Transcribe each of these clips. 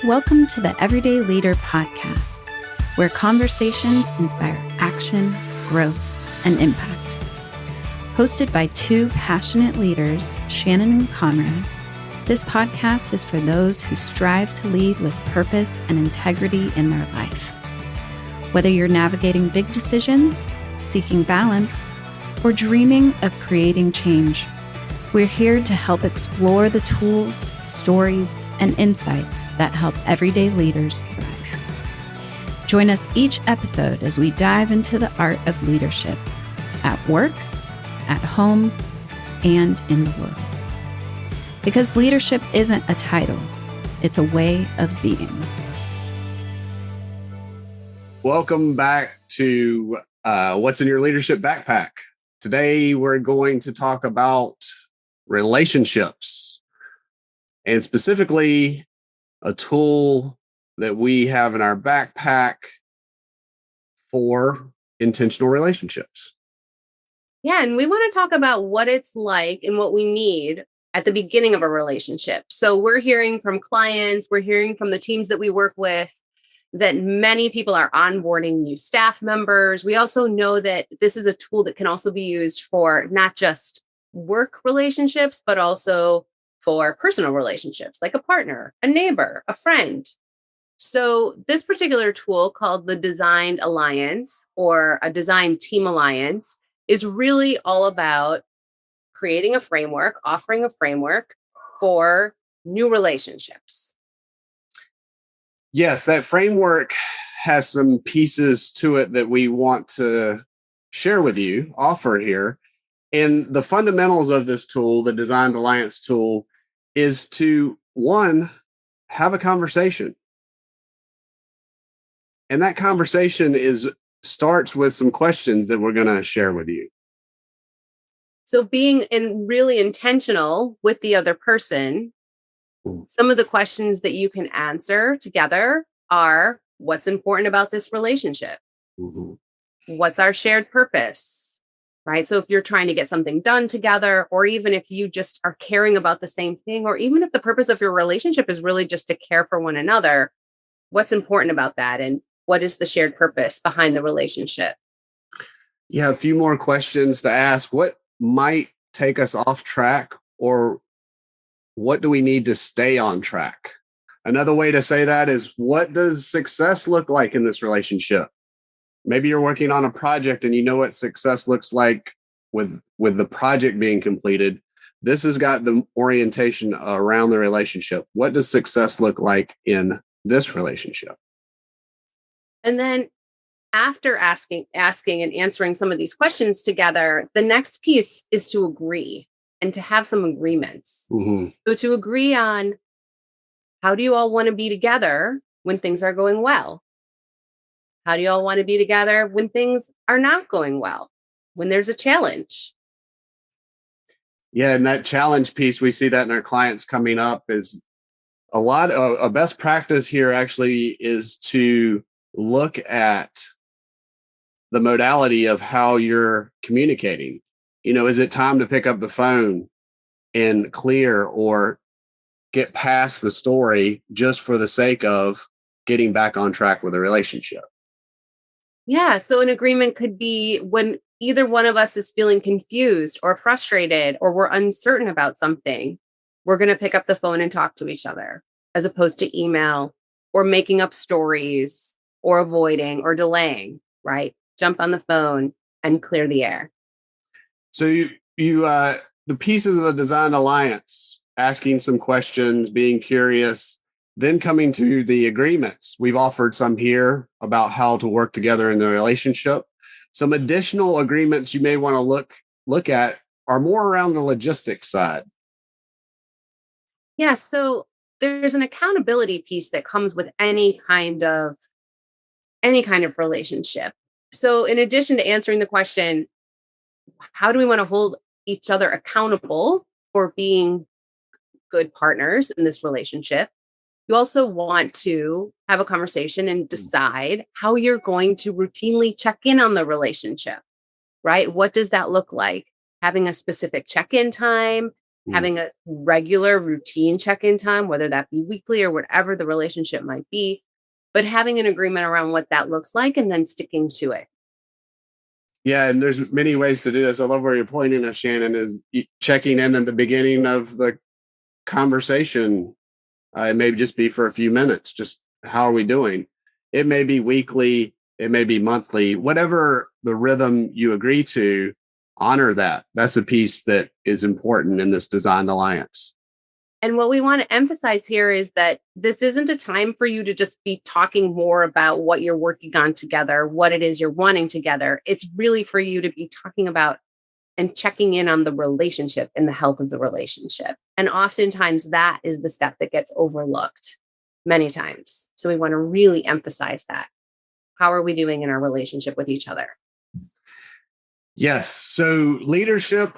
Welcome to the Everyday Leader Podcast, where conversations inspire action, growth, and impact. Hosted by two passionate leaders, Shannon and Conrad, this podcast is for those who strive to lead with purpose and integrity in their life. Whether you're navigating big decisions, seeking balance, or dreaming of creating change, we're here to help explore the tools, stories, and insights that help everyday leaders thrive. Join us each episode as we dive into the art of leadership at work, at home, and in the world. Because leadership isn't a title, it's a way of being. Welcome back to What's in Your Leadership Backpack. Today, we're going to talk about relationships, and specifically a tool that we have in our backpack for intentional relationships. Yeah, and we want to talk about what it's like and what we need at the beginning of a relationship. So we're hearing from clients, we're hearing from the teams that we work with that many people are onboarding new staff members. We also know that this is a tool that can also be used for not just work relationships, but also for personal relationships, like a partner, a neighbor, a friend. So this particular tool called the Designed Alliance or a Design Team Alliance is really all about creating a framework, offering a framework for new relationships. Yes, that framework has some pieces to it that we want to share with you, offer here. And the fundamentals of this tool, the Designed Alliance tool, is to, one, have a conversation. And that conversation starts with some questions that we're going to share with you. So being really intentional with the other person, some of the questions that you can answer together are, what's important about this relationship? Mm-hmm. What's our shared purpose? Right? So if you're trying to get something done together, or even if you just are caring about the same thing, or even if the purpose of your relationship is really just to care for one another, what's important about that? And what is the shared purpose behind the relationship? Yeah, a few more questions to ask. What might take us off track, or what do we need to stay on track? Another way to say that is, what does success look like in this relationship? Maybe you're working on a project and you know what success looks like with the project being completed. This has got the orientation around the relationship. What does success look like in this relationship? And then after asking and answering some of these questions together, the next piece is to agree and to have some agreements. Mm-hmm. So to agree on, how do you all want to be together when things are going well? How do you all want to be together when things are not going well, when there's a challenge? Yeah, and that challenge piece, we see that in our clients coming up, is a lot of a best practice here actually is to look at the modality of how you're communicating. You know, is it time to pick up the phone and clear or get past the story just for the sake of getting back on track with a relationship? Yeah. So an agreement could be when either one of us is feeling confused or frustrated, or we're uncertain about something, we're going to pick up the phone and talk to each other, as opposed to email or making up stories or avoiding or delaying, right? Jump on the phone and clear the air. So you the pieces of the Designed Alliance, asking some questions, being curious, then coming to the agreements. We've offered some here about how to work together in the relationship. Some additional agreements you may want to look at are more around the logistics side. Yeah, so there's an accountability piece that comes with any kind of relationship. So in addition to answering the question, how do we want to hold each other accountable for being good partners in this relationship? You also want to have a conversation and decide how you're going to routinely check in on the relationship, right? What does that look like? Having a specific check-in time, having a regular routine check-in time, whether that be weekly or whatever the relationship might be, but having an agreement around what that looks like and then sticking to it. Yeah, and there's many ways to do this. I love where you're pointing at, Shannon, is checking in at the beginning of the conversation. It may just be for a few minutes. Just how are we doing? It may be weekly. It may be monthly. Whatever the rhythm you agree to, honor that. That's a piece that is important in this designed alliance. And what we want to emphasize here is that this isn't a time for you to just be talking more about what you're working on together, what it is you're wanting together. It's really for you to be talking about and checking in on the relationship and the health of the relationship. And oftentimes that is the step that gets overlooked many times. So we want to really emphasize that. How are we doing in our relationship with each other? Yes. So leadership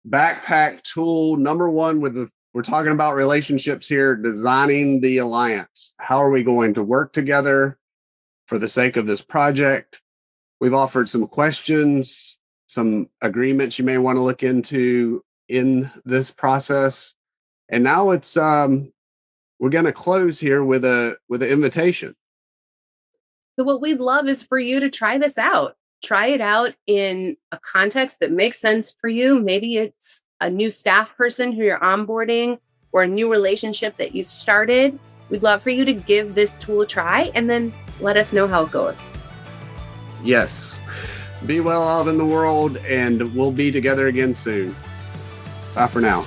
backpack tool number one we're talking about relationships here, designing the alliance. How are we going to work together for the sake of this project? We've offered some questions, some agreements you may want to look into in this process. And now it's we're going to close here with an invitation. So what we'd love is for you to try this out. Try it out in a context that makes sense for you. Maybe it's a new staff person who you're onboarding or a new relationship that you've started. We'd love for you to give this tool a try and then let us know how it goes. Yes. Be well out in the world, and we'll be together again soon. Bye for now.